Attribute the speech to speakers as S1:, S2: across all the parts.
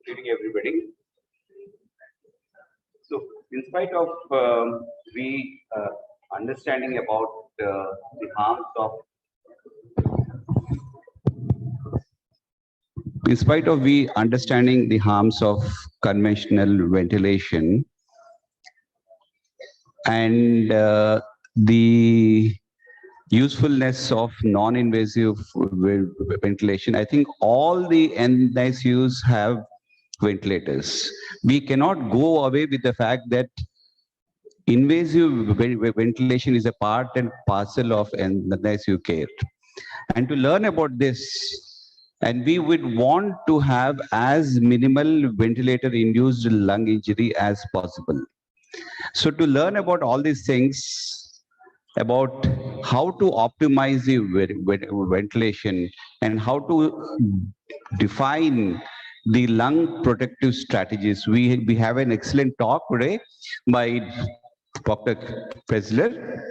S1: Good evening, everybody. So, in spite of we understanding about the harms of, in spite of we understanding the harms of conventional ventilation and the usefulness of non-invasive ventilation, I think all the NICUs have ventilators. We cannot go away with the fact that invasive ventilation is a part and parcel of NICU care. And to learn about this, and we would want to have as minimal ventilator-induced lung injury as possible. So to learn about all these things, about how to optimize the ventilation and how to define the lung protective strategies, we have an excellent talk today by Dr. KESZLER.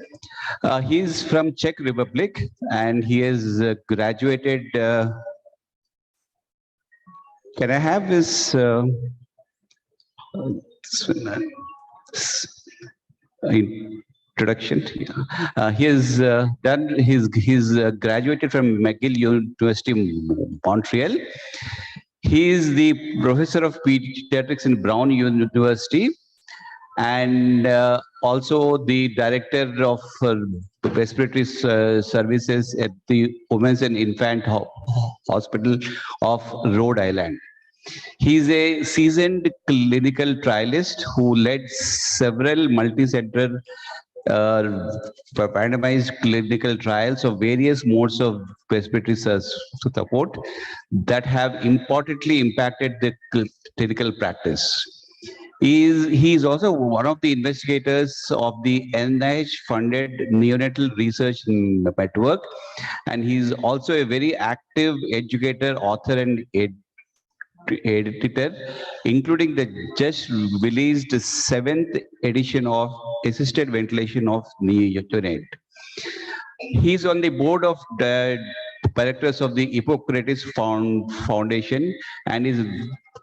S1: He is from Czech Republic and he has graduated. Can I have his introduction? He has done he's graduated from McGill University, Montreal. He is the professor of pediatrics in Brown University and also the director of respiratory services at the Women's and Infant Hospital of Rhode Island. He is a seasoned clinical trialist who led several multi-center randomized clinical trials of various modes of respiratory support that have importantly impacted the clinical practice. He is also one of the investigators of the NIH-funded neonatal research network, and he is also a very active educator, author, and editor, including the just released 7th edition of Assisted Ventilation of Neonate. He is on the board of the directors of the Hippocrates Foundation and is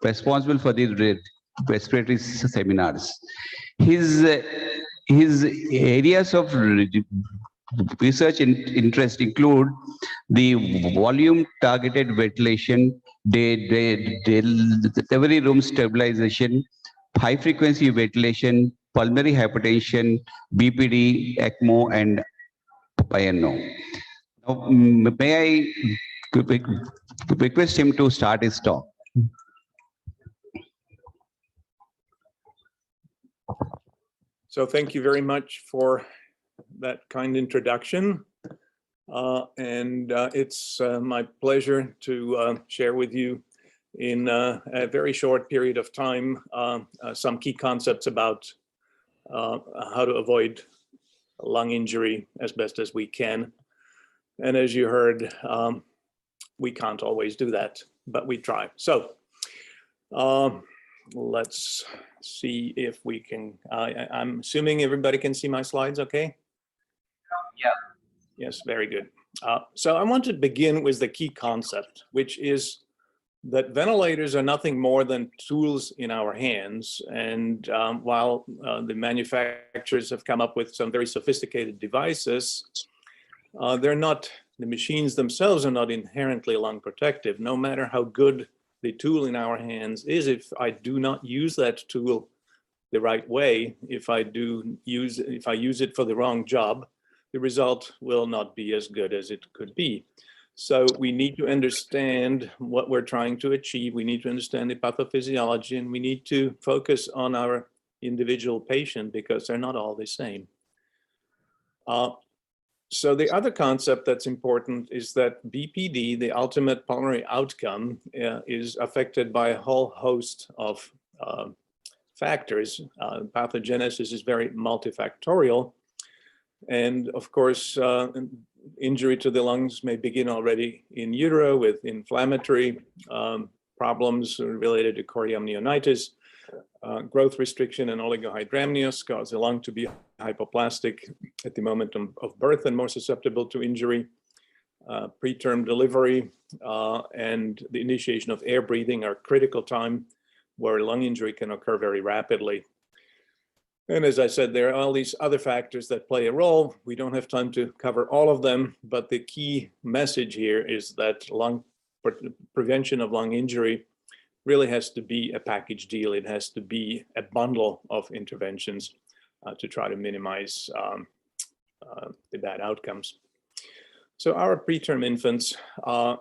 S1: responsible for the respiratory seminars. His areas of research interest include the volume targeted ventilation, delivery room stabilization, high frequency ventilation, pulmonary hypertension, BPD, ECMO, and PINO. Now, may I request him to start his talk?
S2: So thank you very much for that kind introduction. It's my pleasure to share with you in a very short period of time some key concepts about how to avoid lung injury as best as we can. And as you heard, we can't always do that, but we try. So let's see if we can, I'm assuming everybody can see my slides, okay?
S1: Yeah.
S2: Yes, very good. So I want to begin with the key concept, which is that ventilators are nothing more than tools in our hands. And while the manufacturers have come up with some very sophisticated devices, they're not, the machines themselves are not inherently lung protective, no matter how good the tool in our hands is. If I do not use that tool the right way, if I use it for the wrong job, the result will not be as good as it could be. So we need to understand what we're trying to achieve. We need to understand the pathophysiology, and we need to focus on our individual patient because they're not all the same. So the other concept that's important is that BPD, the ultimate pulmonary outcome, is affected by a whole host of factors. Pathogenesis is very multifactorial. And of course, injury to the lungs may begin already in utero with inflammatory problems related to chorium neonitis. Growth restriction and oligohydramnios cause the lung to be hypoplastic at the moment of birth and more susceptible to injury. Preterm delivery and the initiation of air breathing are critical time where lung injury can occur very rapidly. And as I said, there are all these other factors that play a role. We don't have time to cover all of them, but the key message here is that prevention of lung injury really has to be a package deal. It has to be a bundle of interventions to try to minimize the bad outcomes. So our preterm infants are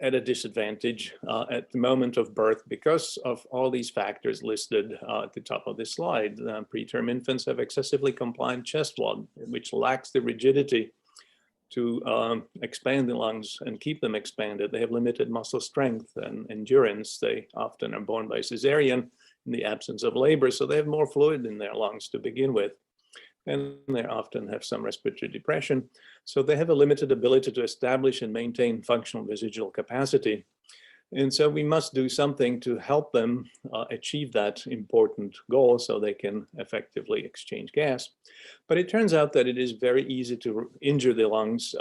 S2: at a disadvantage at the moment of birth because of all these factors listed at the top of this slide. Preterm infants have excessively compliant chest wall, which lacks the rigidity to expand the lungs and keep them expanded. They have limited muscle strength and endurance. They often are born by cesarean in the absence of labor, so they have more fluid in their lungs to begin with. And they often have some respiratory depression. So they have a limited ability to establish and maintain functional residual capacity. And so we must do something to help them achieve that important goal so they can effectively exchange gas. But it turns out that it is very easy to injure the lungs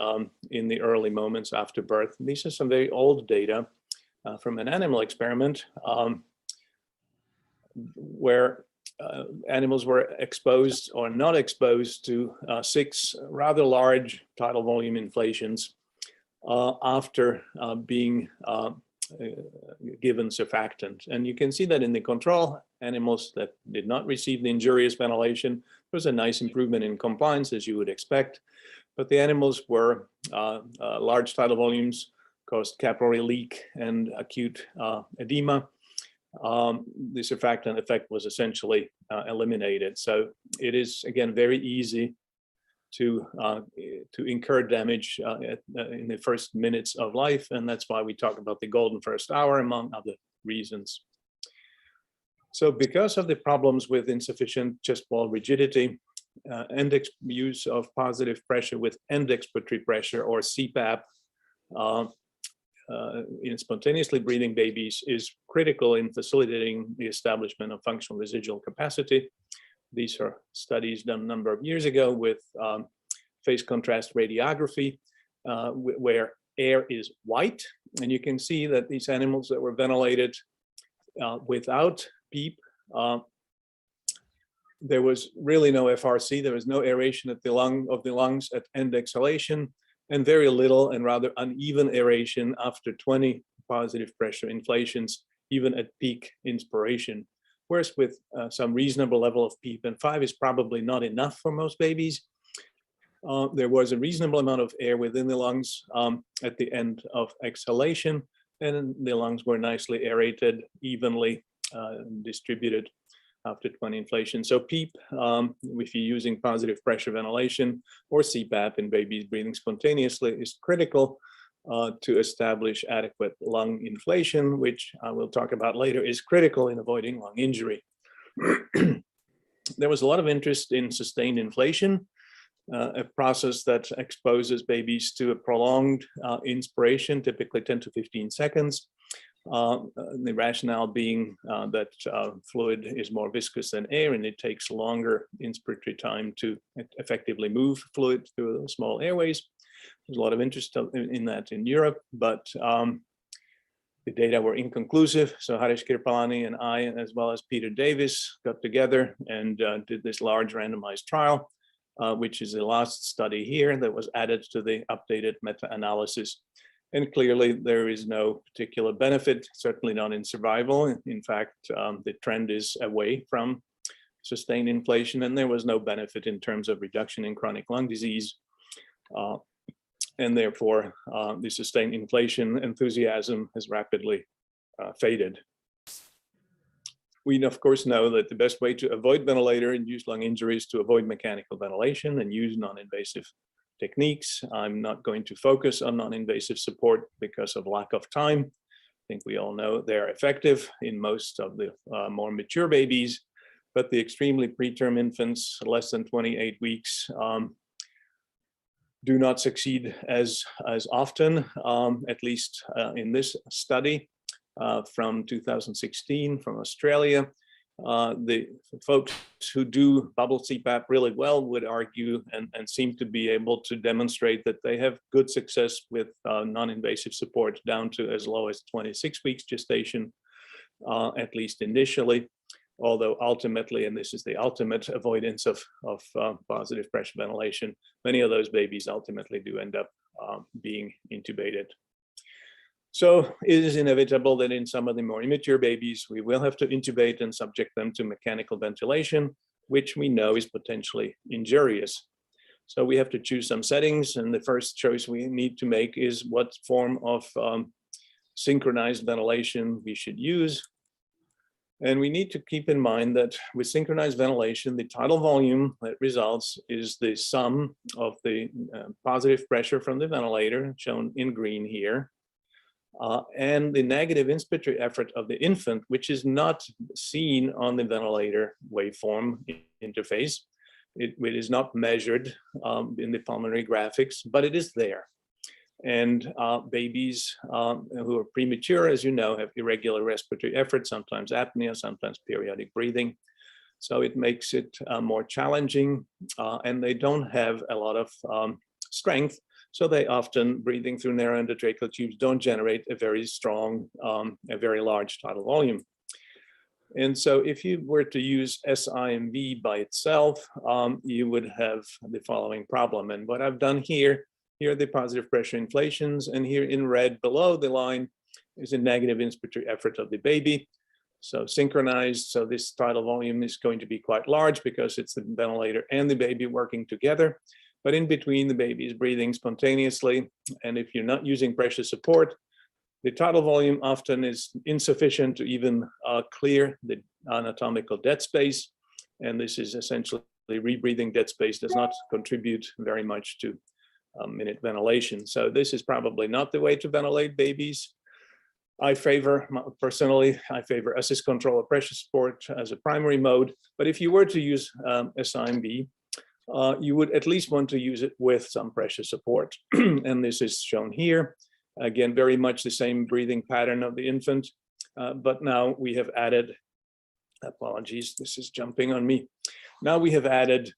S2: in the early moments after birth. These are some very old data from an animal experiment where animals were exposed or not exposed to 6 rather large tidal volume inflations after being given surfactant. And you can see that in the control animals that did not receive the injurious ventilation, there was a nice improvement in compliance, as you would expect. But the animals were large tidal volumes caused capillary leak and acute edema. The surfactant effect was essentially eliminated. So it is, again, very easy to incur damage in the first minutes of life, and that's why we talk about the golden first hour, among other reasons. So because of the problems with insufficient chest wall rigidity, and use of positive pressure with end expiratory pressure, or CPAP, in spontaneously breathing babies is critical in facilitating the establishment of functional residual capacity. These are studies done a number of years ago with phase contrast radiography, where air is white. And you can see that these animals that were ventilated without PEEP, there was really no FRC. There was no aeration of the lungs at end exhalation, and very little and rather uneven aeration after 20 positive pressure inflations, even at peak inspiration. Whereas with some reasonable level of PEEP, and 5 is probably not enough for most babies, there was a reasonable amount of air within the lungs at the end of exhalation, and the lungs were nicely aerated, evenly distributed after 20 inflations. So PEEP, if you're using positive pressure ventilation, or CPAP in babies breathing spontaneously, is critical to establish adequate lung inflation, which I will talk about later, is critical in avoiding lung injury. There was a lot of interest in sustained inflation, a process that exposes babies to a prolonged inspiration, typically 10 to 15 seconds. The rationale being that fluid is more viscous than air, and it takes longer inspiratory time to effectively move fluid through small airways. There's a lot of interest in that in Europe, but the data were inconclusive. So Harish Kirpalani and I, as well as Peter Davis, got together and did this large randomized trial, which is the last study here that was added to the updated meta-analysis. And clearly, there is no particular benefit, certainly not in survival. In fact, the trend is away from sustained inflation, and there was no benefit in terms of reduction in chronic lung disease. And therefore, the sustained inflation enthusiasm has rapidly faded. We, of course, know that the best way to avoid ventilator-induced lung injury is to avoid mechanical ventilation and use non-invasive techniques. I'm not going to focus on non-invasive support because of lack of time. I think we all know they're effective in most of the more mature babies, but the extremely preterm infants, less than 28 weeks, do not succeed as often, at least in this study from 2016 from Australia. The folks who do bubble CPAP really well would argue and seem to be able to demonstrate that they have good success with non-invasive support down to as low as 26 weeks gestation. at least initially, although ultimately, and this is the ultimate avoidance of positive pressure ventilation, many of those babies ultimately do end up being intubated. So it is inevitable that in some of the more immature babies, we will have to intubate and subject them to mechanical ventilation, which we know is potentially injurious. So we have to choose some settings, and the first choice we need to make is what form of synchronized ventilation we should use. And we need to keep in mind that with synchronized ventilation, the tidal volume that results is the sum of the positive pressure from the ventilator, shown in green here, and the negative inspiratory effort of the infant, which is not seen on the ventilator waveform interface. It is not measured in the pulmonary graphics, but it is there. And babies who are premature, as you know, have irregular respiratory effort, sometimes apnea, sometimes periodic breathing. So it makes it more challenging, and they don't have a lot of strength. So they often, breathing through narrow endotracheal tubes, don't generate a very strong, a very large tidal volume. And so if you were to use SIMV by itself, you would have the following problem. And what I've done here are the positive pressure inflations, and here in red below the line is a negative inspiratory effort of the baby. So synchronized, so this tidal volume is going to be quite large because it's the ventilator and the baby working together. But in between, the baby is breathing spontaneously. And if you're not using pressure support, the tidal volume often is insufficient to even clear the anatomical dead space. And this is essentially rebreathing dead space, does not contribute very much to minute ventilation. So this is probably not the way to ventilate babies. Personally, I favor assist control of pressure support as a primary mode. But if you were to use SIMV, you would at least want to use it with some pressure support. And this is shown here. Again, very much the same breathing pattern of the infant, but now we have added, apologies, this is jumping on me. Now we have added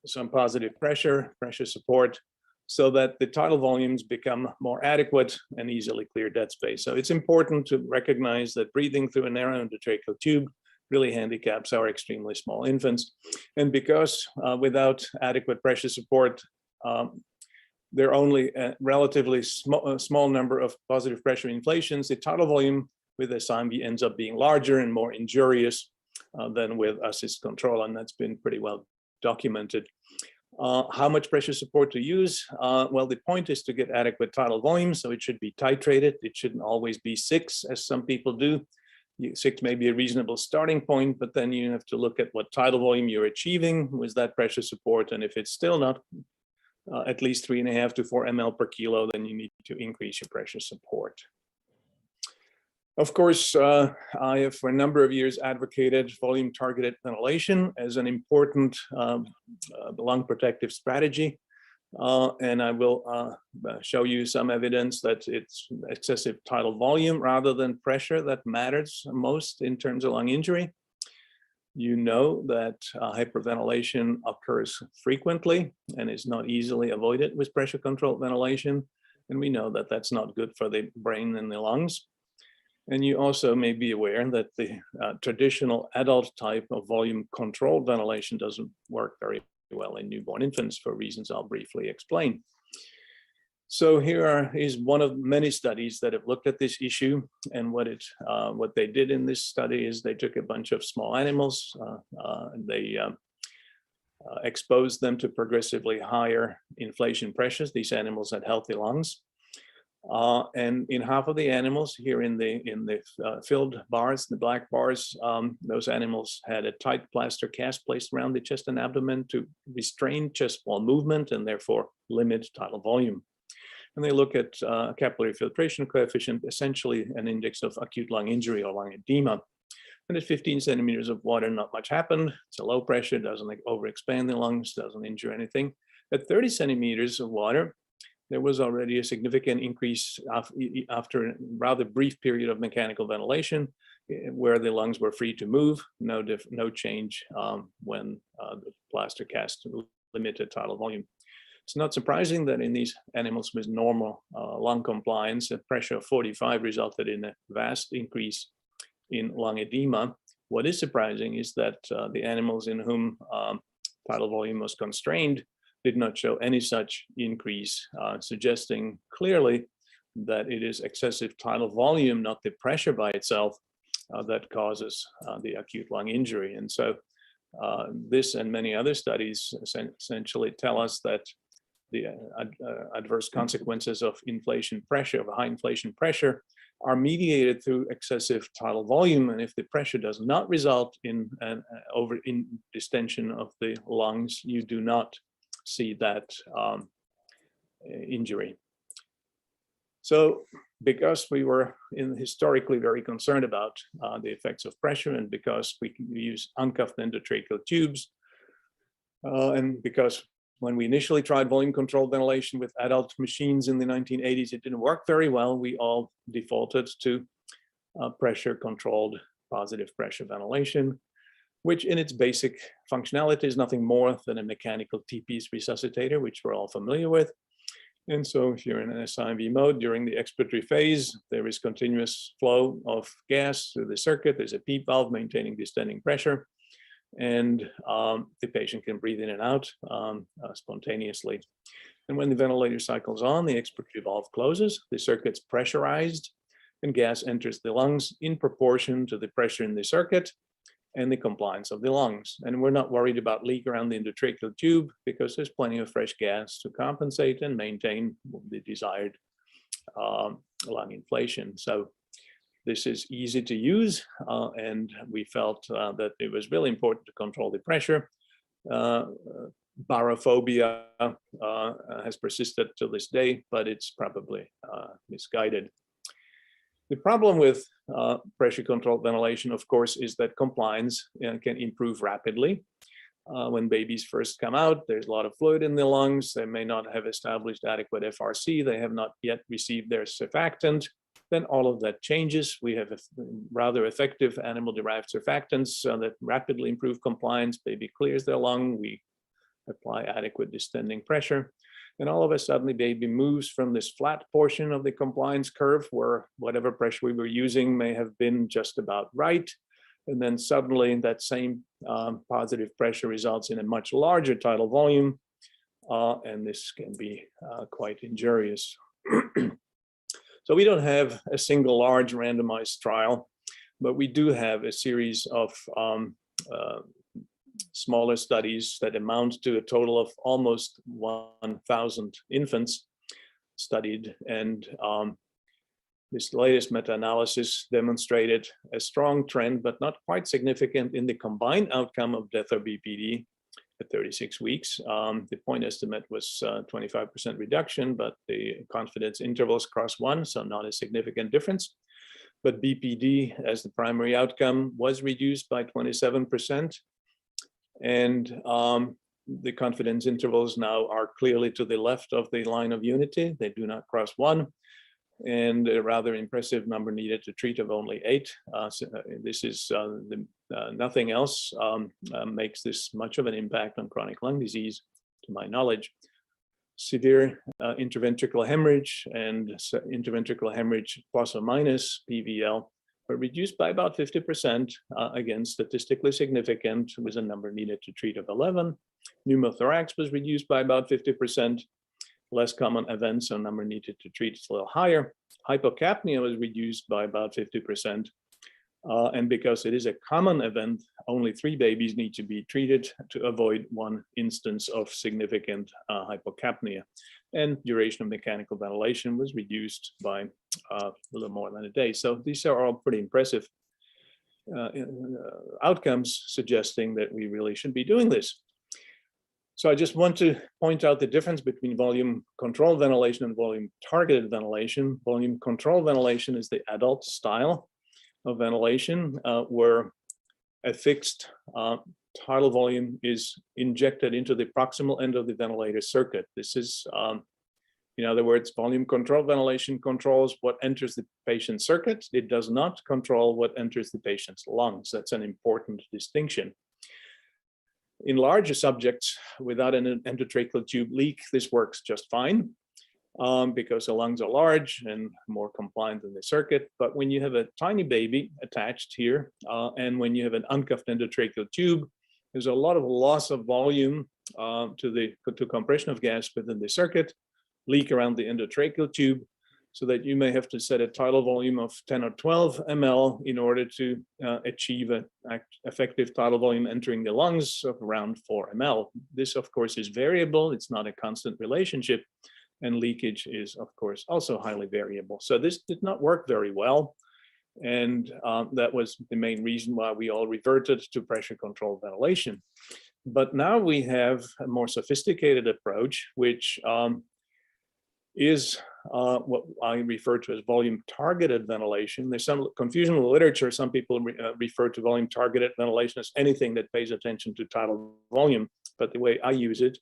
S2: some positive pressure support, so that the tidal volumes become more adequate and easily clear dead space. So it's important to recognize that breathing through a narrow endotracheal tube really handicaps our extremely small infants. And because without adequate pressure support, there are only a relatively small number of positive pressure inflations, the tidal volume with SIMV ends up being larger and more injurious than with assist control, and that's been pretty well documented. How much pressure support to use? Well, the point is to get adequate tidal volume, so it should be titrated. It shouldn't always be 6, as some people do. 6 may be a reasonable starting point, but then you have to look at what tidal volume you're achieving with that pressure support, and if it's still not at least 3.5 to 4 ml per kilo, then you need to increase your pressure support. Of course, I have for a number of years advocated volume targeted ventilation as an important lung protective strategy. And I will show you some evidence that it's excessive tidal volume rather than pressure that matters most in terms of lung injury. You know that hyperventilation occurs frequently and is not easily avoided with pressure controlled ventilation. And we know that that's not good for the brain and the lungs. And you also may be aware that the traditional adult type of volume controlled ventilation doesn't work very well in newborn infants for reasons I'll briefly explain. So here is one of many studies that have looked at this issue, and what they did in this study is they took a bunch of small animals, they exposed them to progressively higher inflation pressures. These animals had healthy lungs, and in half of the animals here in the filled bars, the black bars, those animals had a tight plaster cast placed around the chest and abdomen to restrain chest wall movement and therefore limit tidal volume. And they look at capillary filtration coefficient, essentially an index of acute lung injury or lung edema. And at 15 centimeters of water, not much happened. It's a low pressure, doesn't overexpand the lungs, doesn't injure anything. At 30 centimeters of water, there was already a significant increase after a rather brief period of mechanical ventilation, where the lungs were free to move, no change when the plaster cast limited tidal volume. It's not surprising that in these animals with normal lung compliance, a pressure of 45 resulted in a vast increase in lung edema. What is surprising is that the animals in whom tidal volume was constrained did not show any such increase, suggesting clearly that it is excessive tidal volume, not the pressure by itself, that causes the acute lung injury. And so this and many other studies essentially tell us that the adverse consequences of inflation pressure, of high inflation pressure, are mediated through excessive tidal volume. And if the pressure does not result in in distension of the lungs, you do not see that injury. So because we were historically very concerned about the effects of pressure, and because we use uncuffed endotracheal tubes, and because when we initially tried volume controlled ventilation with adult machines in the 1980s, it didn't work very well. We all defaulted to pressure controlled positive pressure ventilation, which in its basic functionality is nothing more than a mechanical T-piece resuscitator, which we're all familiar with. And so if you're in an SIMV mode during the expiratory phase, there is continuous flow of gas through the circuit. There's a PEEP valve maintaining distending pressure, and the patient can breathe in and out spontaneously. And when the ventilator cycles on, the expiratory valve closes, the circuit's pressurized, and gas enters the lungs in proportion to the pressure in the circuit and the compliance of the lungs. And we're not worried about leak around the endotracheal tube because there's plenty of fresh gas to compensate and maintain the desired lung inflation. So this is easy to use, and we felt that it was really important to control the pressure. Barophobia has persisted to this day, but it's probably misguided. The problem with pressure-controlled ventilation, of course, is that compliance can improve rapidly. When babies first come out, there's a lot of fluid in the lungs. They may not have established adequate FRC. They have not yet received their surfactant. Then all of that changes. We have rather effective animal-derived surfactants that rapidly improve compliance. Baby clears their lung. We apply adequate distending pressure. And all of a sudden, the baby moves from this flat portion of the compliance curve where whatever pressure we were using may have been just about right. And then suddenly that same positive pressure results in a much larger tidal volume. And this can be quite injurious. So we don't have a single large randomized trial, but we do have a series of smaller studies that amount to a total of almost 1,000 infants studied. And this latest meta-analysis demonstrated a strong trend, but not quite significant in the combined outcome of death or BPD at 36 weeks. The point estimate was 25% reduction, but the confidence intervals cross 1, so not a significant difference. But BPD as the primary outcome was reduced by 27%. And the confidence intervals now are clearly to the left of the line of unity. They do not cross 1. And a rather impressive number needed to treat of only 8. So this is nothing else makes this much of an impact on chronic lung disease, to my knowledge. Severe interventricular hemorrhage and interventricular hemorrhage plus or minus PVL were reduced by about 50%, again, statistically significant, with a number needed to treat of 11. Pneumothorax was reduced by about 50%. Less common events, so number needed to treat is a little higher. Hypocapnia was reduced by about 50%. And because it is a common event, only 3 babies need to be treated to avoid 1 instance of significant hypocapnia. And duration of mechanical ventilation was reduced by a little more than a day. So these are all pretty impressive outcomes, suggesting that we really should be doing this. So I just want to point out the difference between volume controlled ventilation and volume targeted ventilation. Volume controlled ventilation is the adult style of ventilation, where a fixed tidal volume is injected into the proximal end of the ventilator circuit. This is, in other words, volume controlled ventilation controls what enters the patient's circuit. It does not control what enters the patient's lungs. That's an important distinction. In larger subjects without an endotracheal tube leak, this works just fine. because the lungs are large and more compliant than the circuit. But when you have a tiny baby attached here, and when you have an uncuffed endotracheal tube, there's a lot of loss of volume to compression of gas within the circuit, leak around the endotracheal tube, so that you may have to set a tidal volume of 10 or 12 ml in order to achieve an effective tidal volume entering the lungs of around 4 ml. This, of course, is variable. It's not a constant relationship. And leakage is, of course, also highly variable. So this did not work very well. And that was the main reason why we all reverted to pressure-controlled ventilation. But now we have a more sophisticated approach, which is what I refer to as volume-targeted ventilation. There's some confusion in the literature. Some people refer to volume-targeted ventilation as anything that pays attention to tidal volume. But the way I use it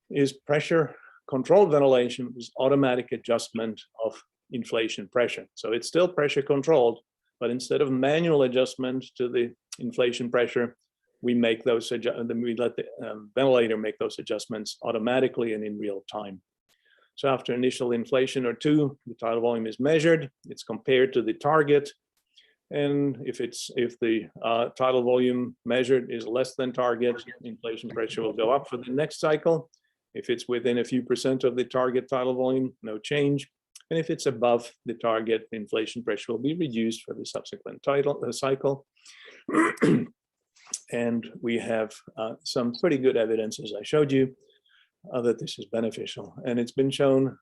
S2: is pressure-controlled ventilation is automatic adjustment of inflation pressure. So it's still pressure-controlled, but instead of manual adjustment to the inflation pressure, we make those we let the ventilator make those adjustments automatically and in real time. So after initial inflation or two, the tidal volume is measured. It's compared to the target, and if the tidal volume measured is less than target, inflation pressure will go up for the next cycle. If it's within a few percent of the target tidal volume, no change. And if it's above the target, the inflation pressure will be reduced for the subsequent cycle. And we have some pretty good evidence, as I showed you, that this is beneficial. And it's been shown,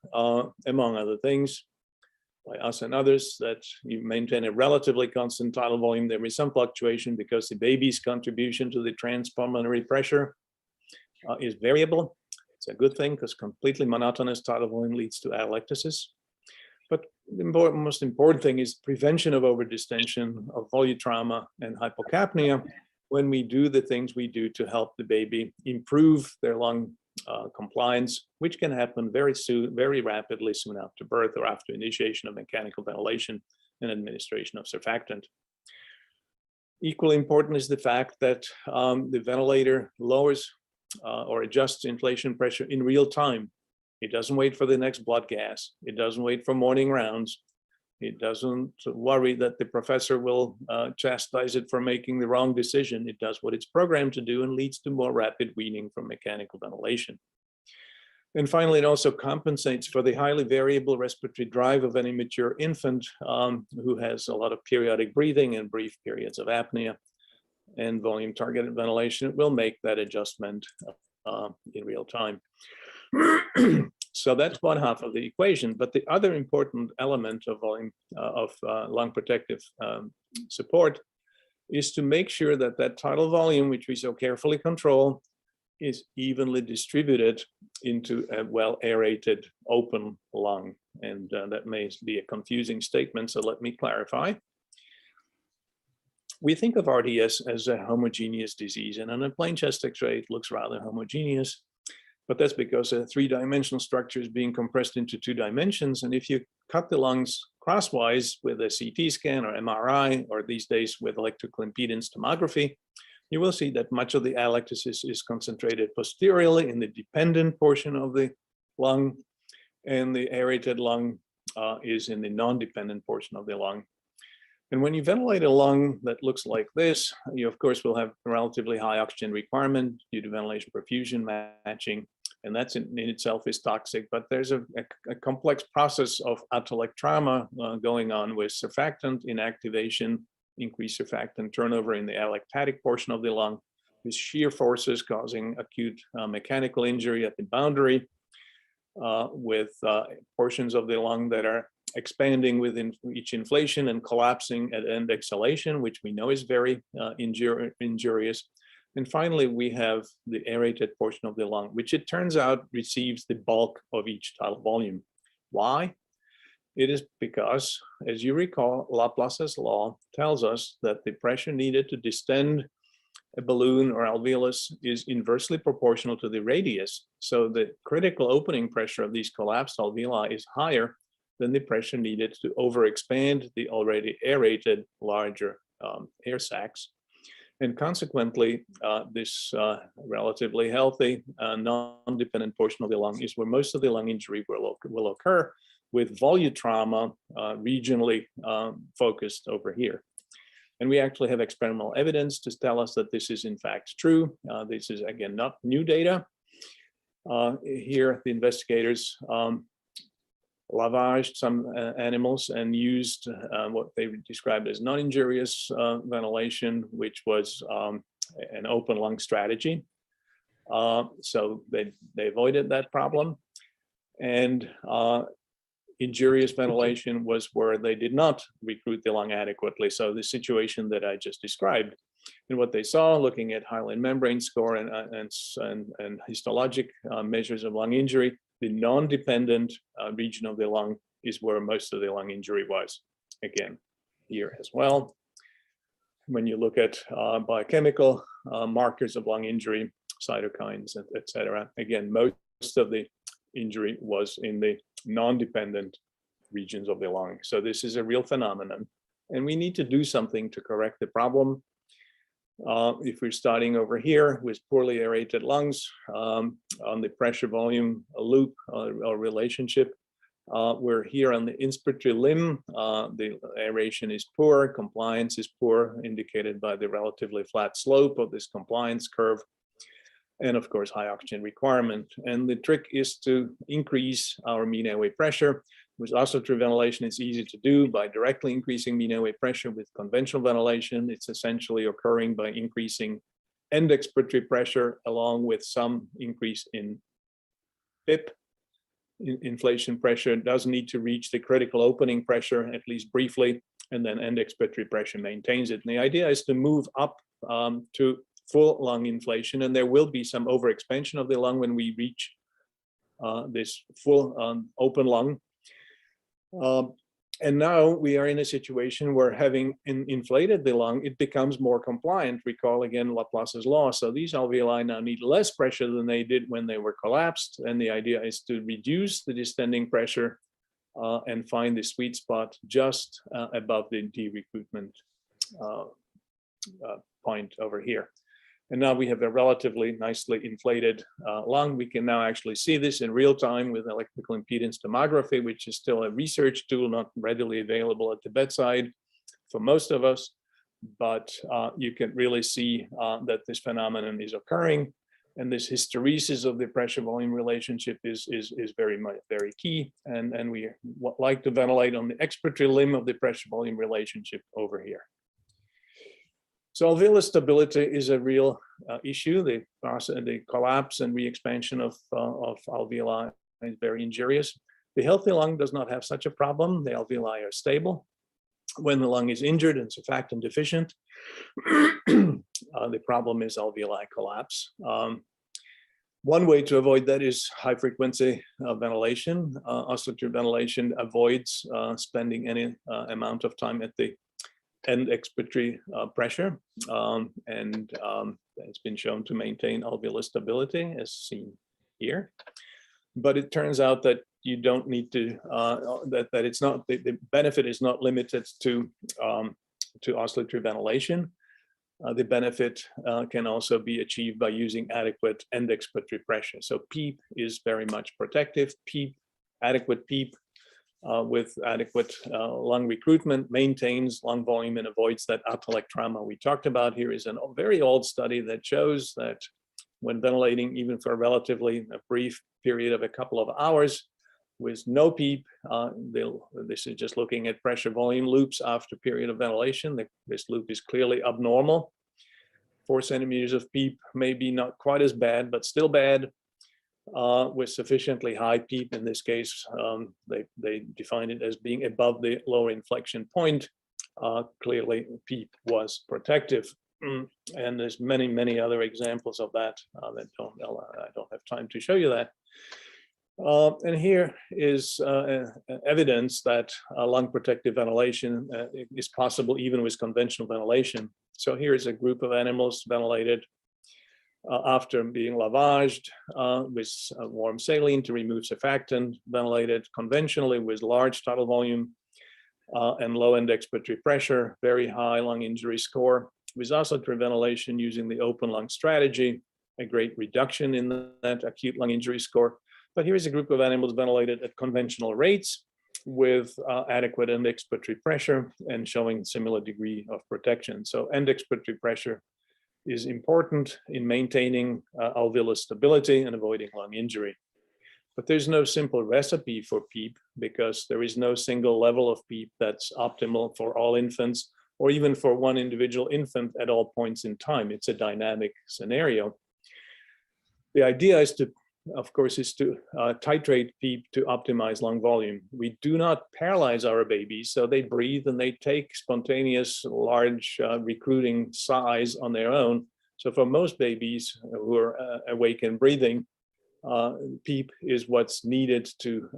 S2: among other things, by us and others, that you maintain a relatively constant tidal volume. There is some fluctuation because the baby's contribution to the transpulmonary pressure is variable. It's a good thing because completely monotonous tidal volume leads to atelectasis. But the most important thing is prevention of overdistension, of volutrauma and hypocapnia when we do the things we do to help the baby improve their lung compliance, which can happen very soon, very rapidly soon after birth or after initiation of mechanical ventilation and administration of surfactant. Equally important is the fact that the ventilator lowers or adjusts inflation pressure in real time. It doesn't wait for the next blood gas. It doesn't wait for morning rounds. It doesn't worry that the professor will chastise it for making the wrong decision. It does what it's programmed to do and leads to more rapid weaning from mechanical ventilation. And finally, it also compensates for the highly variable respiratory drive of any mature infant who has a lot of periodic breathing and brief periods of apnea. And volume-targeted ventilation will make that adjustment in real time. So that's one half of the equation. But the other important element of volume lung protective support is to make sure that that tidal volume, which we so carefully control, is evenly distributed into a well-aerated open lung. And that may be a confusing statement, so let me clarify. We think of RDS as a homogeneous disease, and on a plain chest X-ray, it looks rather homogeneous. But that's because a three-dimensional structure is being compressed into 2 dimensions. And if you cut the lungs crosswise with a CT scan or MRI, or these days with electrical impedance tomography, you will see that much of the atelectasis is concentrated posteriorly in the dependent portion of the lung, and the aerated lung is in the non-dependent portion of the lung. And when you ventilate a lung that looks like this, you of course will have a relatively high oxygen requirement due to ventilation perfusion matching, and that's in itself is toxic. But there's a complex process of atelectrauma going on with surfactant inactivation, increased surfactant turnover in the allectatic portion of the lung, with shear forces causing acute mechanical injury at the boundary, with portions of the lung that are expanding within each inflation and collapsing at end exhalation, which we know is very injurious. And finally, we have the aerated portion of the lung, which it turns out receives the bulk of each tidal volume. Why? It is because, as you recall, Laplace's law tells us that the pressure needed to distend a balloon or alveolus is inversely proportional to the radius. So the critical opening pressure of these collapsed alveoli is higher than the pressure needed to overexpand the already aerated larger air sacs. And consequently, this relatively healthy, non-dependent portion of the lung is where most of the lung injury will occur, with volutrauma regionally focused over here. And we actually have experimental evidence to tell us that this is in fact true. This is, again, not new data. Here, the investigators lavaged some animals and used what they described as non-injurious ventilation, which was an open lung strategy. So they avoided that problem. And injurious ventilation was where they did not recruit the lung adequately. So the situation that I just described, and what they saw looking at hyaline membrane score and histologic measures of lung injury, the non-dependent region of the lung is where most of the lung injury was. Again, here as well. When you look at biochemical markers of lung injury, cytokines, etc., again, most of the injury was in the non-dependent regions of the lung. So this is a real phenomenon, and we need to do something to correct the problem. If we're starting over here with poorly aerated lungs, on the pressure volume loop or relationship, we're here on the inspiratory limb. The aeration is poor, compliance is poor, indicated by the relatively flat slope of this compliance curve, and of course, high oxygen requirement. And the trick is to increase our mean airway pressure. With oscillatory ventilation, it's easy to do by directly increasing mean airway pressure. With conventional ventilation, it's essentially occurring by increasing end expiratory pressure along with some increase in PIP. Inflation pressure does need to reach the critical opening pressure, at least briefly, and then end expiratory pressure maintains it. And the idea is to move up to full lung inflation, and there will be some overexpansion of the lung when we reach this full open lung. And now we are in a situation where, having inflated the lung, it becomes more compliant. Recall again Laplace's law. So these alveoli now need less pressure than they did when they were collapsed. And the idea is to reduce the distending pressure and find the sweet spot just above the de-recruitment point over here. And now we have a relatively nicely inflated lung. We can now actually see this in real time with electrical impedance tomography, which is still a research tool, not readily available at the bedside for most of us. But you can really see that this phenomenon is occurring. And this hysteresis of the pressure volume relationship is very key. And we like to ventilate on the expiratory limb of the pressure volume relationship over here. So alveolar stability is a real issue. The collapse and re-expansion of alveoli is very injurious. The healthy lung does not have such a problem. The alveoli are stable. When the lung is injured and surfactant deficient, the problem is alveoli collapse. One way to avoid that is high frequency ventilation. Oscillatory ventilation avoids spending any amount of time at the end expiratory pressure, and it's been shown to maintain alveolar stability, as seen here. But it turns out that you don't need to, that it's not, the benefit is not limited to oscillatory ventilation. The benefit can also be achieved by using adequate end expiratory pressure. So PEEP is very much protective. PEEP, adequate PEEP, with adequate lung recruitment maintains lung volume and avoids that atelectrauma we talked about. Here is a very old study that shows that when ventilating, even for a relatively brief period of a couple of hours with no PEEP, this is just looking at pressure volume loops after period of ventilation. This loop is clearly abnormal. 4 centimeters of PEEP may be not quite as bad, but still bad. With sufficiently high PEEP, in this case, they define it as being above the lower inflection point. Clearly, PEEP was protective. And there's many other examples of that that I don't have time to show you that. And here is evidence that lung protective ventilation is possible even with conventional ventilation. So here is a group of animals ventilated after being lavaged with warm saline to remove surfactant, ventilated conventionally with large tidal volume and low end expiratory pressure, very high lung injury score. with oscillatory ventilation using the open lung strategy, a great reduction in that acute lung injury score. But here is a group of animals ventilated at conventional rates with adequate end expiratory pressure and showing similar degree of protection. So end expiratory pressure is important in maintaining alveolar stability and avoiding lung injury. But there's no simple recipe for PEEP because there is no single level of PEEP that's optimal for all infants or even for one individual infant at all points in time. It's a dynamic scenario. The idea is to, of course, is to titrate PEEP to optimize lung volume. We do not paralyze our babies, so they breathe and they take spontaneous large recruiting size on their own. So for most babies who are awake and breathing, PEEP is what's needed to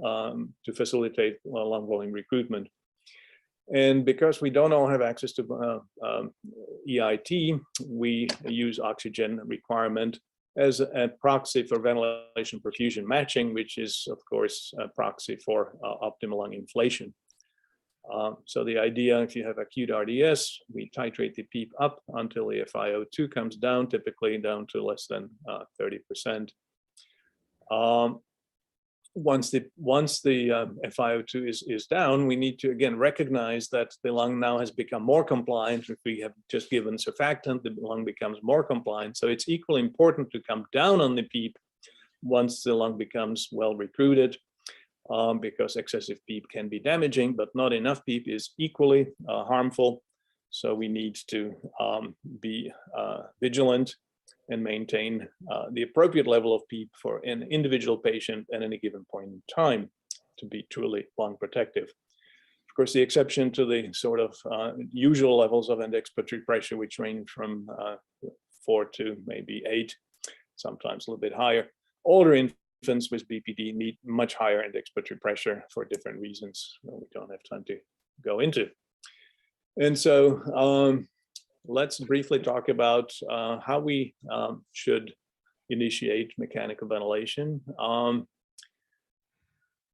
S2: facilitate lung volume recruitment. And because we don't all have access to EIT, we use oxygen requirement as a proxy for ventilation perfusion matching, which is, of course, a proxy for optimal lung inflation. So the idea, if you have acute RDS, we titrate the PEEP up until the FiO2 comes down, typically down to less than 30%. Once the FiO2 is down, we need to again recognize that the lung now has become more compliant. If we have just given surfactant, the lung becomes more compliant. So it's equally important to come down on the PEEP once the lung becomes well recruited, because excessive PEEP can be damaging, but not enough PEEP is equally harmful. So we need to be vigilant and maintain the appropriate level of PEEP for an individual patient at any given point in time to be truly lung protective. Of course, the exception to the sort of usual levels of end expiratory pressure, which range from 4 to maybe 8, sometimes a little bit higher. Older infants with BPD need much higher end expiratory pressure for different reasons we don't have time to go into. And so let's briefly talk about how we should initiate mechanical ventilation.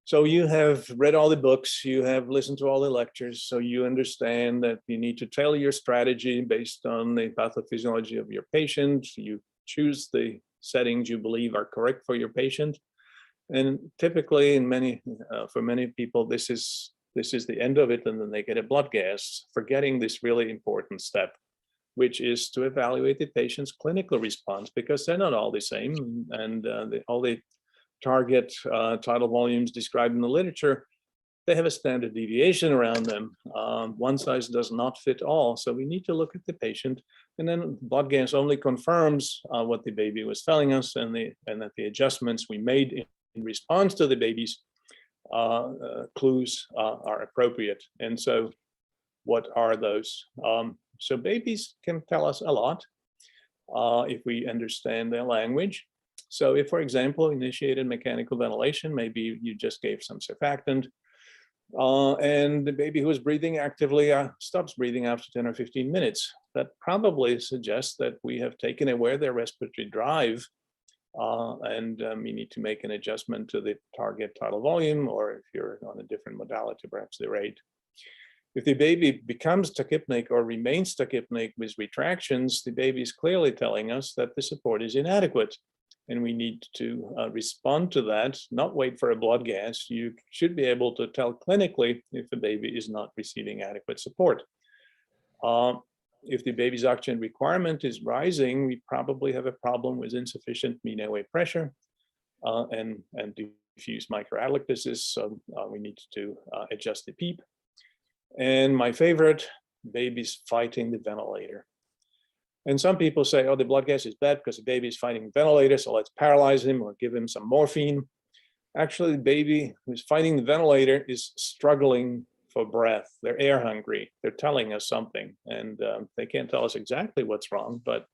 S2: So you have read all the books, you have listened to all the lectures, so you understand that you need to tailor your strategy based on the pathophysiology of your patient. You choose the settings you believe are correct for your patient. And typically for many people, this is the end of it, and then they get a blood gas, forgetting this really important step, which is to evaluate the patient's clinical response, because they're not all the same, and all the target tidal volumes described in the literature, they have a standard deviation around them. One size does not fit all, so we need to look at the patient, and then blood gas only confirms what the baby was telling us, and that the adjustments we made in response to the baby's clues are appropriate. And so what are those? So babies can tell us a lot if we understand their language. So if, for example, initiated mechanical ventilation, maybe you just gave some surfactant, and the baby who is breathing actively stops breathing after 10 or 15 minutes. That probably suggests that we have taken away their respiratory drive, and we need to make an adjustment to the target tidal volume, or if you're on a different modality, perhaps the rate. If the baby becomes tachypnic or remains tachypnic with retractions, the baby is clearly telling us that the support is inadequate, and we need to respond to that, not wait for a blood gas. You should be able to tell clinically if the baby is not receiving adequate support. If the baby's oxygen requirement is rising, we probably have a problem with insufficient mean airway pressure and diffuse microatelectasis, so we need to adjust the PEEP. And my favorite, babies fighting the ventilator. And some people say, oh, the blood gas is bad because the baby is fighting the ventilator, so let's paralyze him or give him some morphine. Actually, the baby who's fighting the ventilator is struggling for breath. They're air hungry. They're telling us something, and they can't tell us exactly what's wrong, but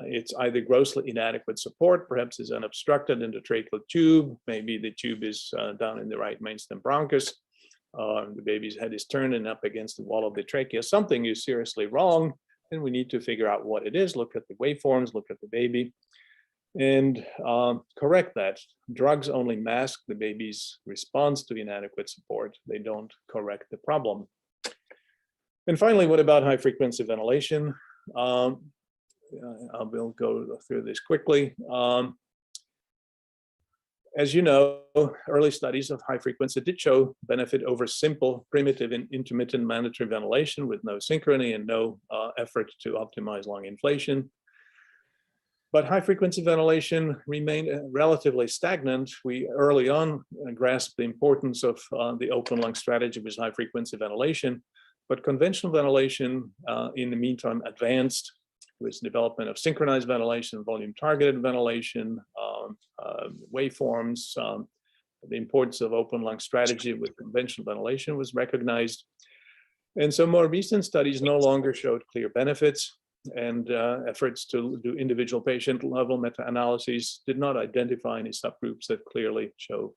S2: it's either grossly inadequate support, perhaps is an obstructed endotracheal tube, maybe the tube is down in the right mainstem bronchus, the baby's head is turned and up against the wall of the trachea. Something is seriously wrong, and we need to figure out what it is, look at the waveforms, look at the baby, and correct that. Drugs only mask the baby's response to inadequate support. They don't correct the problem. And finally, what about high frequency ventilation? I will go through this quickly. As you know, early studies of high frequency did show benefit over simple, primitive, and intermittent mandatory ventilation with no synchrony and no effort to optimize lung inflation. But high frequency ventilation remained relatively stagnant. We early on grasped the importance of the open lung strategy with high frequency ventilation, but conventional ventilation in the meantime advanced with development of synchronized ventilation, volume targeted ventilation, waveforms. The importance of open lung strategy with conventional ventilation was recognized. And so more recent studies no longer showed clear benefits, and efforts to do individual patient level meta-analyses did not identify any subgroups that clearly show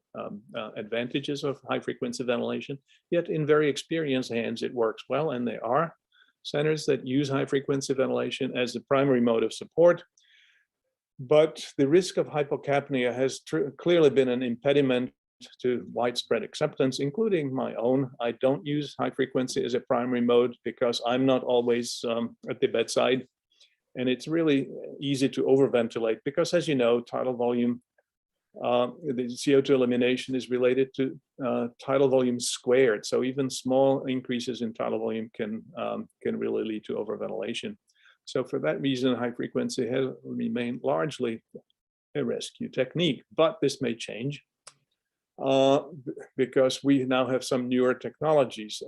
S2: advantages of high frequency ventilation. Yet in very experienced hands, it works well, and there are centers that use high frequency ventilation as the primary mode of support. But the risk of hypocapnia has clearly been an impediment to widespread acceptance, including my own. I don't use high frequency as a primary mode because I'm not always at the bedside. And it's really easy to overventilate because, as you know, tidal volume, the CO2 elimination is related to tidal volume squared. So even small increases in tidal volume can really lead to overventilation. So for that reason, high frequency has remained largely a rescue technique, but this may change because we now have some newer technologies.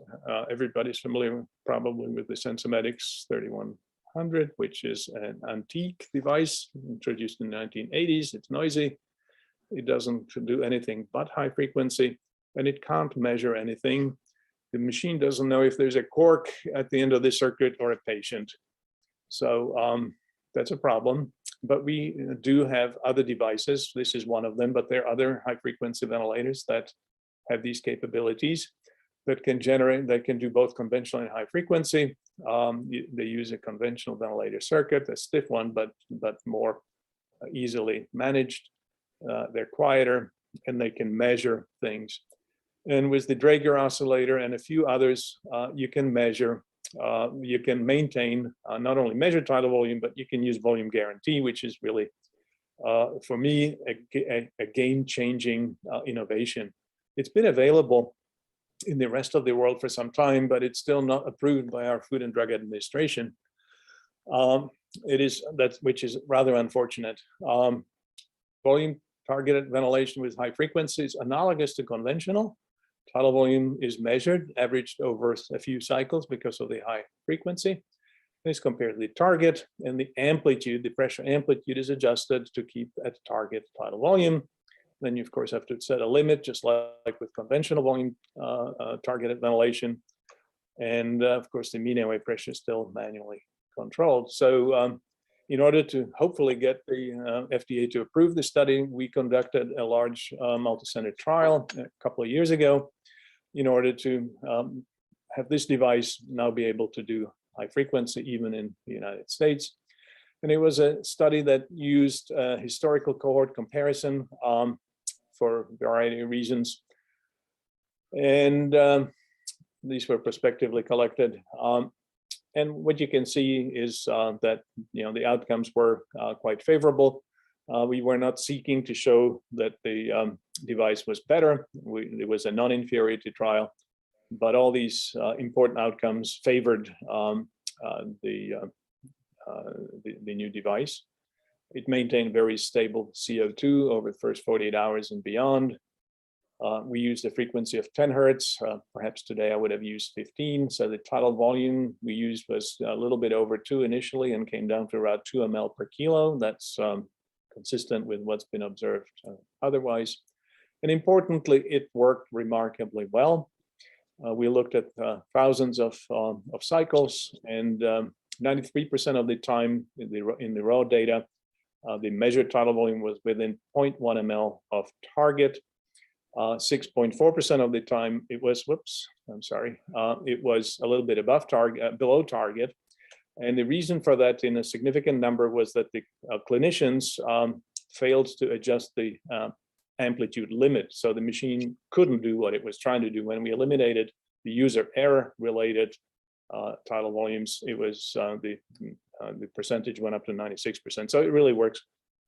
S2: Everybody's familiar probably with the Sensimetix 3100, which is an antique device introduced in the 1980s. It's noisy. It doesn't do anything but high frequency, and it can't measure anything. The machine doesn't know if there's a cork at the end of the circuit or a patient. So that's a problem. But we do have other devices. This is one of them, but there are other high frequency ventilators that have these capabilities that can generate, that can do both conventional and high frequency. They use a conventional ventilator circuit, a stiff one, but more easily managed. They're quieter and they can measure things. And with the Draeger oscillator and a few others, you can measure, you can maintain, not only measure tidal volume, but you can use volume guarantee, which is really, for me, a game-changing innovation. It's been available in the rest of the world for some time, but it's still not approved by our Food and Drug Administration. Which is rather unfortunate. Volume targeted ventilation with high frequencies, analogous to conventional. Tidal volume is measured, averaged over a few cycles because of the high frequency. It's compared to the target, and the amplitude, the pressure amplitude is adjusted to keep at target tidal volume. Then you, of course, have to set a limit, just like with conventional volume targeted ventilation. And of course, the mean airway pressure is still manually controlled. So in order to hopefully get the FDA to approve the study, we conducted a large multi-center trial a couple of years ago in order to have this device now be able to do high frequency even in the United States. And it was a study that used historical cohort comparison for a variety of reasons. And these were prospectively collected. And what you can see is that the outcomes were quite favorable. We were not seeking to show that the device was better. It was a non-inferiority trial, but all these important outcomes favored the new device. It maintained very stable CO2 over the first 48 hours and beyond. We used a frequency of 10 hertz. Perhaps today I would have used 15. So the tidal volume we used was a little bit over 2 initially and came down to around 2 ml per kilo. That's consistent with what's been observed otherwise. And importantly, it worked remarkably well. We looked at thousands of cycles, and 93% of the time in the raw data, the measured tidal volume was within 0.1 ml of target. 6.4% of the time it was, it was a little bit above target, below target. And the reason for that in a significant number was that the clinicians failed to adjust the amplitude limit. So the machine couldn't do what it was trying to do. When we eliminated the user error related tidal volumes, it was the the percentage went up to 96%. So it really works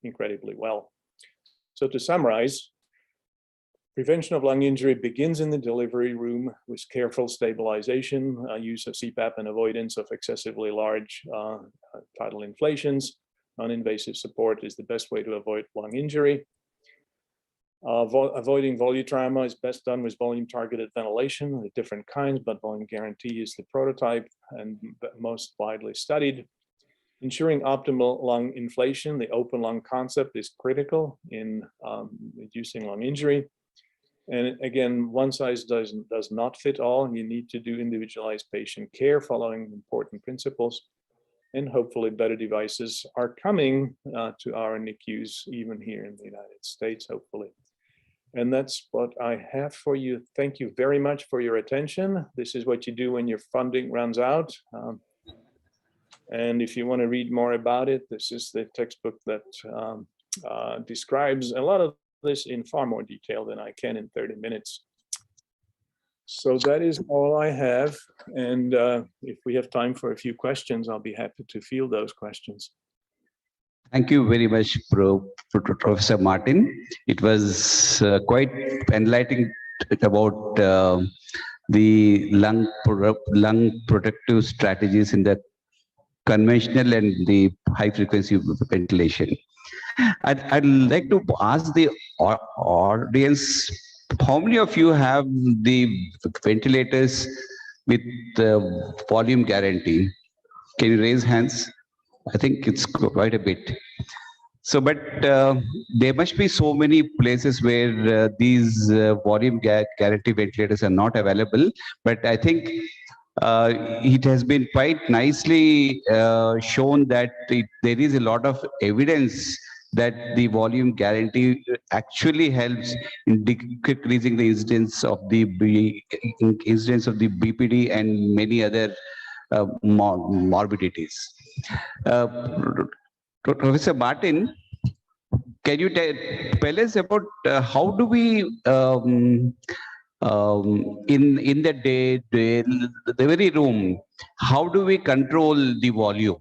S2: incredibly well. So to summarize, prevention of lung injury begins in the delivery room with careful stabilization, use of CPAP, and avoidance of excessively large tidal inflations. Non-invasive support is the best way to avoid lung injury. Avoiding volutrauma is best done with volume-targeted ventilation, the different kinds, but volume guarantee is the prototype and most widely studied. Ensuring optimal lung inflation, the open lung concept is critical in reducing lung injury. And again, one size does not fit all. You need to do individualized patient care following important principles. And hopefully better devices are coming to our NICUs, even here in the United States, hopefully. And that's what I have for you. Thank you very much for your attention. This is what you do when your funding runs out. And if you want to read more about it, this is the textbook that describes a lot of this in far more detail than I can in 30 minutes. So that is all I have. And if we have time for a few questions, I'll be happy to field those questions.
S1: Thank you very much, Professor Martin. It was quite enlightening about the lung protective strategies in the conventional and the high frequency ventilation. I'd like to ask the audience, how many of you have the ventilators with volume guarantee? Can you raise hands? I think it's quite a bit. So, but there must be so many places where these volume guarantee ventilators are not available. But I think it has been quite nicely shown that there is a lot of evidence that the volume guarantee actually helps in decreasing the incidence of the BPD and many other morbidities. Professor Martin, can you tell us about how do we in the the very room, how do we control the volume?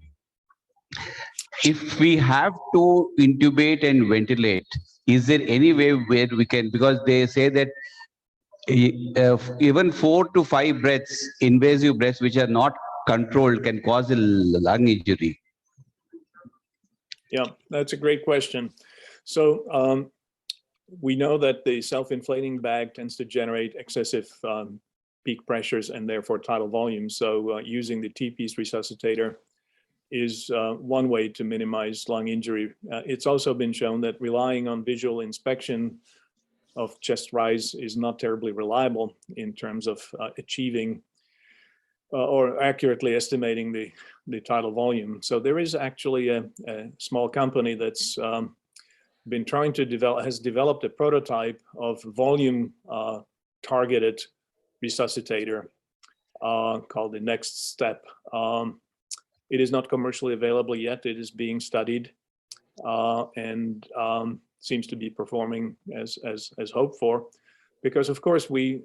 S1: If we have to intubate and ventilate, is there any way where we can, because they say that even 4 to 5 breaths, invasive breaths, which are not controlled can cause a lung injury?
S2: Yeah, that's a great question. So we know that the self-inflating bag tends to generate excessive peak pressures and therefore tidal volume. So using the T-piece resuscitator is one way to minimize lung injury. It's also been shown that relying on visual inspection of chest rise is not terribly reliable in terms of achieving or accurately estimating the tidal volume. So there is actually a small company that's been trying to has developed a prototype of volume targeted resuscitator called the Next Step. It is not commercially available yet. It is being studied and seems to be performing as hoped for, because of course we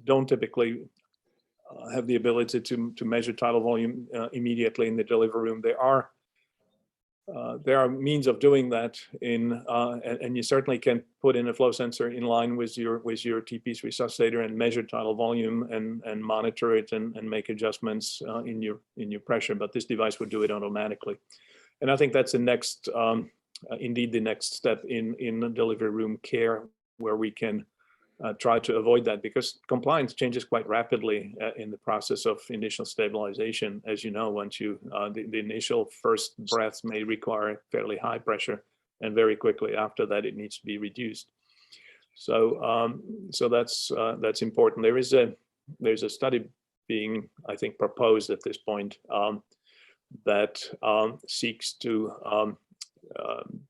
S2: don't typically have the ability to measure tidal volume immediately in the delivery room. There are means of doing that and you certainly can put in a flow sensor in line with your T-piece resuscitator and measure tidal volume and monitor it and make adjustments in your pressure. But this device would do it automatically, and I think that's the next, indeed the next step in the delivery room care, where we can try to avoid that, because compliance changes quite rapidly in the process of initial stabilization. As you know, once you the initial first breaths may require fairly high pressure, and very quickly after that it needs to be reduced. So so that's important. There's a study being, I think, proposed at this point that seeks to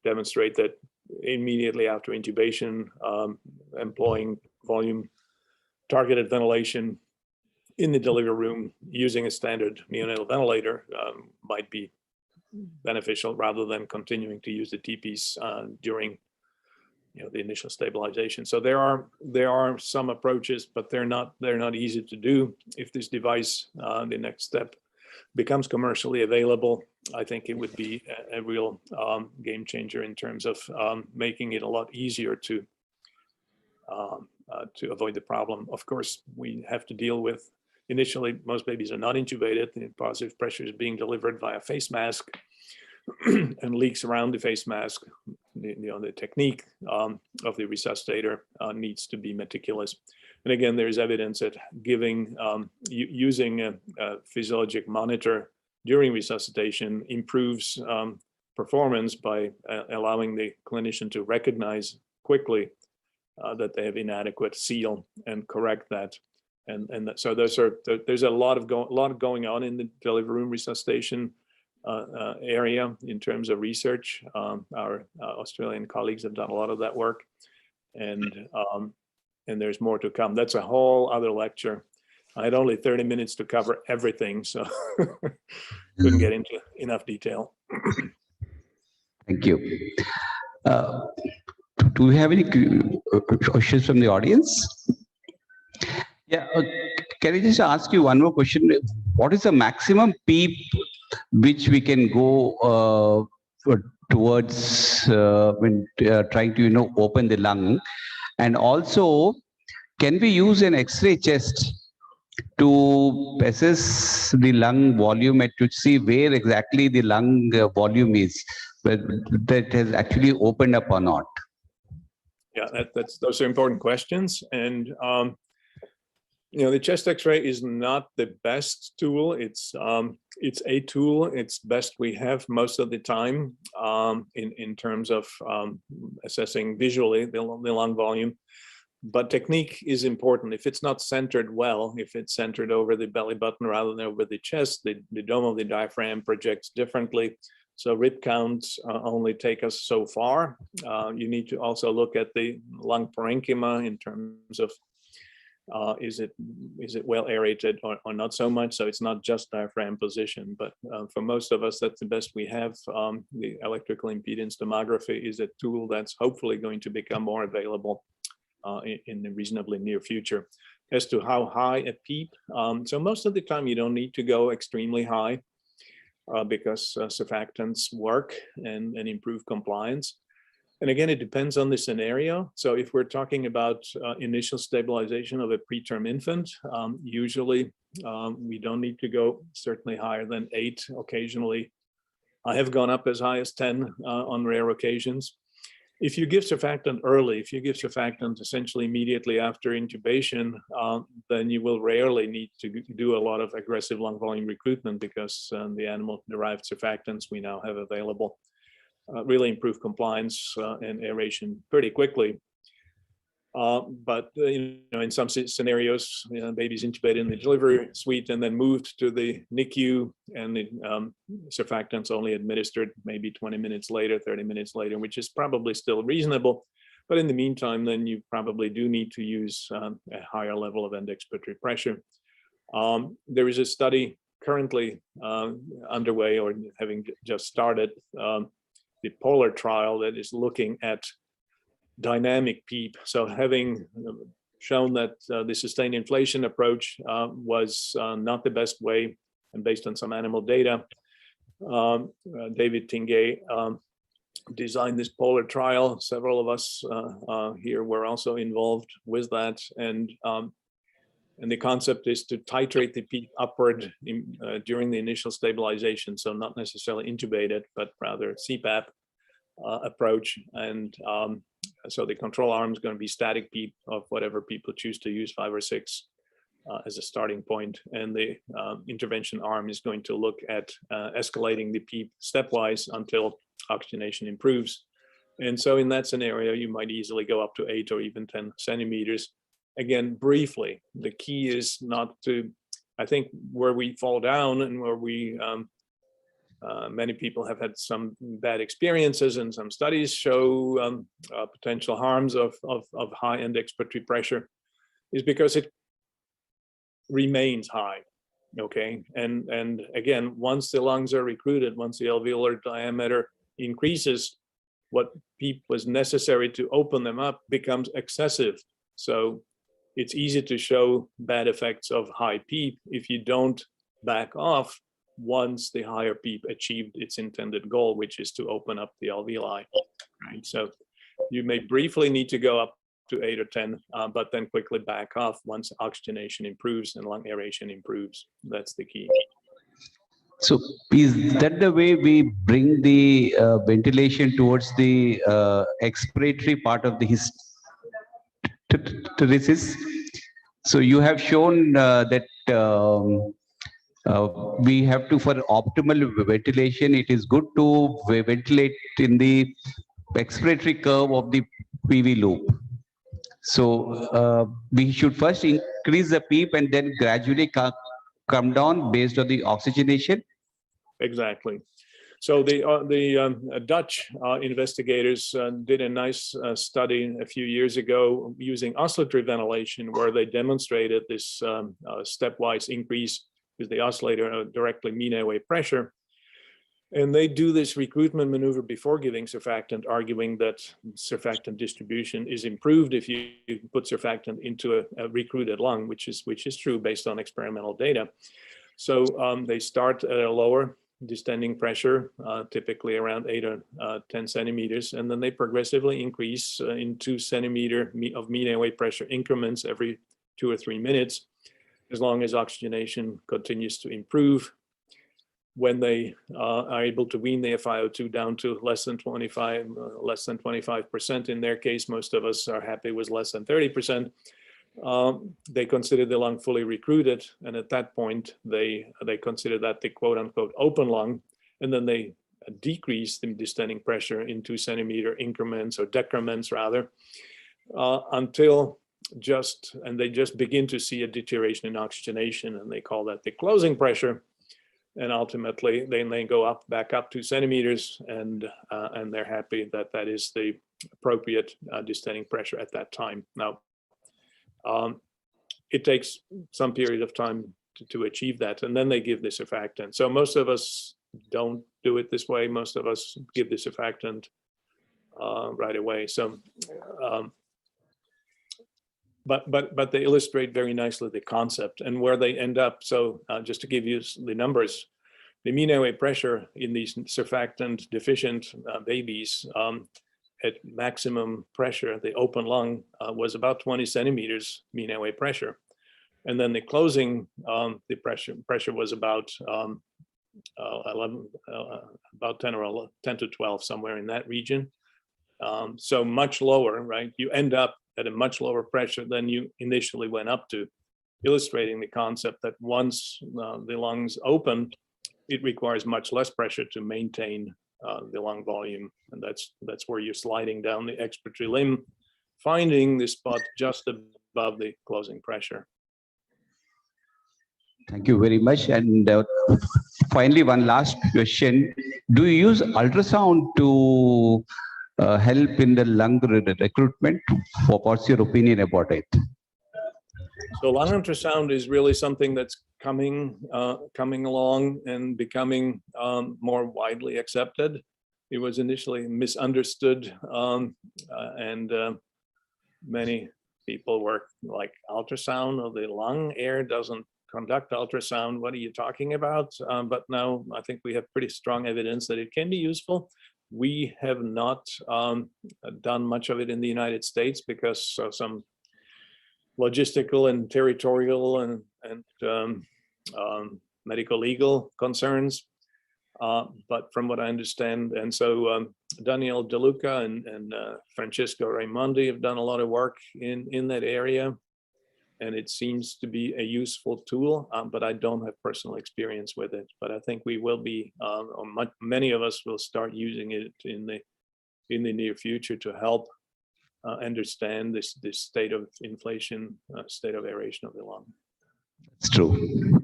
S2: demonstrate that immediately after intubation, employing volume targeted ventilation in the delivery room using a standard neonatal ventilator might be beneficial, rather than continuing to use the T-piece during the initial stabilization. So there are some approaches, but they're not easy to do. If this device, the Next Step, becomes commercially available, I think it would be a real game changer in terms of making it a lot easier to avoid the problem. Of course, we have to deal with, initially, most babies are not intubated. The positive pressure is being delivered via face mask and leaks around the face mask. The technique of the resuscitator needs to be meticulous. And again, there's evidence that giving, using a physiologic monitor during resuscitation improves performance by allowing the clinician to recognize quickly that they have inadequate seal and correct that. And so there's a lot going on in the delivery room resuscitation area in terms of research. Our Australian colleagues have done a lot of that work, and there's more to come. That's a whole other lecture. I had only 30 minutes to cover everything, so couldn't get into enough detail.
S1: Thank you. Do we have any questions from the audience? Yeah, can I just ask you one more question? What is the maximum PEEP which we can go towards when trying to open the lung? And also, can we use an X-ray chest to assess the lung volume and to see where exactly the lung volume is, whether that has actually opened up or not?
S2: Yeah, those are important questions. And the chest X-ray is not the best tool. It's a tool. It's best we have most of the time in terms of assessing visually the lung volume. But technique is important. If it's not centered well, if it's centered over the belly button rather than over the chest, the dome of the diaphragm projects differently. So rib counts only take us so far. You need to also look at the lung parenchyma in terms of is it well aerated or not so much. So it's not just diaphragm position, but for most of us, that's the best we have. The electrical impedance tomography is a tool that's hopefully going to become more available in the reasonably near future. As to how high a PEEP, so most of the time you don't need to go extremely high because surfactants work and improve compliance. And again, it depends on the scenario. So if we're talking about initial stabilization of a preterm infant, usually we don't need to go certainly higher than 8. Occasionally, I have gone up as high as 10 on rare occasions. If you give surfactant early, if you give surfactant essentially immediately after intubation, then you will rarely need to do a lot of aggressive lung volume recruitment because the animal-derived surfactants we now have available really improve compliance and aeration pretty quickly. But in some scenarios, babies intubated in the delivery suite and then moved to the NICU, and the surfactants only administered maybe 20 minutes later, 30 minutes later, which is probably still reasonable. But in the meantime, then you probably do need to use a higher level of end expiratory pressure. There is a study currently underway or having just started, the Polar trial that is looking at dynamic PEEP. So having shown that the sustained inflation approach was not the best way, and based on some animal data, David Tingay designed this Polar trial. Several of us here were also involved with that. And the concept is to titrate the PEEP upward during the initial stabilization. So not necessarily intubated, but rather CPAP approach. And so the control arm is going to be static PEEP of whatever people choose to use, 5 or 6 as a starting point. And the intervention arm is going to look at escalating the PEEP stepwise until oxygenation improves. And so in that scenario, you might easily go up to 8 or even 10 centimeters. Again, briefly, the key is not to, I think where we fall down and where we, many people have had some bad experiences, and some studies show potential harms of high end expiratory pressure, is because it remains high, okay? And again, once the lungs are recruited, once the alveolar diameter increases, what PEEP was necessary to open them up becomes excessive. So it's easy to show bad effects of high PEEP if you don't back off once the higher PEEP achieved its intended goal, which is to open up the alveoli. Right? So you may briefly need to go up to 8 or 10, but then quickly back off once oxygenation improves and lung aeration improves. That's the key.
S1: So is that the way we bring the ventilation towards the expiratory part of the hysteresis? So you have shown that we have to, for optimal ventilation, it is good to ventilate in the expiratory curve of the PV loop. So we should first increase the PEEP and then gradually come down based on the oxygenation.
S2: Exactly. So the Dutch investigators did a nice study a few years ago using oscillatory ventilation, where they demonstrated this stepwise increase with the oscillator directly mean airway pressure. And they do this recruitment maneuver before giving surfactant, arguing that surfactant distribution is improved if you put surfactant into a recruited lung, which is true based on experimental data. So they start at a lower distending pressure, typically around 8 or 10 centimeters, and then they progressively increase in 2 centimeter of mean airway pressure increments every 2 or 3 minutes, as long as oxygenation continues to improve. When they are able to wean the FiO2 down to less than 25% in their case, most of us are happy with less than 30%. They consider the lung fully recruited, and at that point they consider that the quote unquote open lung, and then they decrease the distending pressure in 2 centimeter increments or decrements rather, until they just begin to see a deterioration in oxygenation, and they call that the closing pressure. And ultimately they go back up 2 centimeters, and they're happy that that is the appropriate distending pressure at that time. Now, it takes some period of time to achieve that, and then they give the surfactant. So most of us don't do it this way. Most of us give the surfactant right away. So, but they illustrate very nicely the concept and where they end up. So just to give you the numbers, the mean airway pressure in these surfactant deficient babies at maximum pressure, the open lung was about 20 centimeters mean airway pressure. And then the closing, the pressure was about 10 to 12, somewhere in that region. So much lower, right? You end up at a much lower pressure than you initially went up to, illustrating the concept that once the lungs open, it requires much less pressure to maintain the lung volume. And that's where you're sliding down the expiratory limb, finding the spot just above the closing pressure.
S1: Thank you very much. And finally, one last question. Do you use ultrasound to help in the lung recruitment? What's your opinion about it?
S2: So lung ultrasound is really something that's coming along and becoming more widely accepted. It was initially misunderstood, and many people were like, ultrasound of the lung, air doesn't conduct ultrasound, what are you talking about? But now I think we have pretty strong evidence that it can be useful. We have not done much of it in the United States because of some logistical and territorial and medical legal concerns. But from what I understand, and so Daniel De Luca and Francisco Raimondi have done a lot of work in that area, and it seems to be a useful tool, but I don't have personal experience with it. But I think we will be, many of us will start using it in the near future to help understand this state of inflation, state of aeration of the lung.
S1: It's true.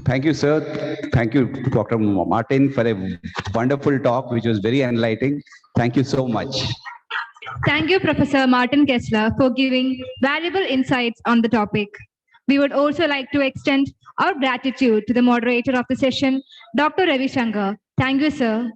S1: Thank you, sir. Thank you, Dr. Martin, for a wonderful talk, which was very enlightening. Thank you so much.
S3: Thank you, Professor Martin KESZLER, for giving valuable insights on the topic. We would also like to extend our gratitude to the moderator of the session, Dr. Ravi Shankar. Thank you, sir.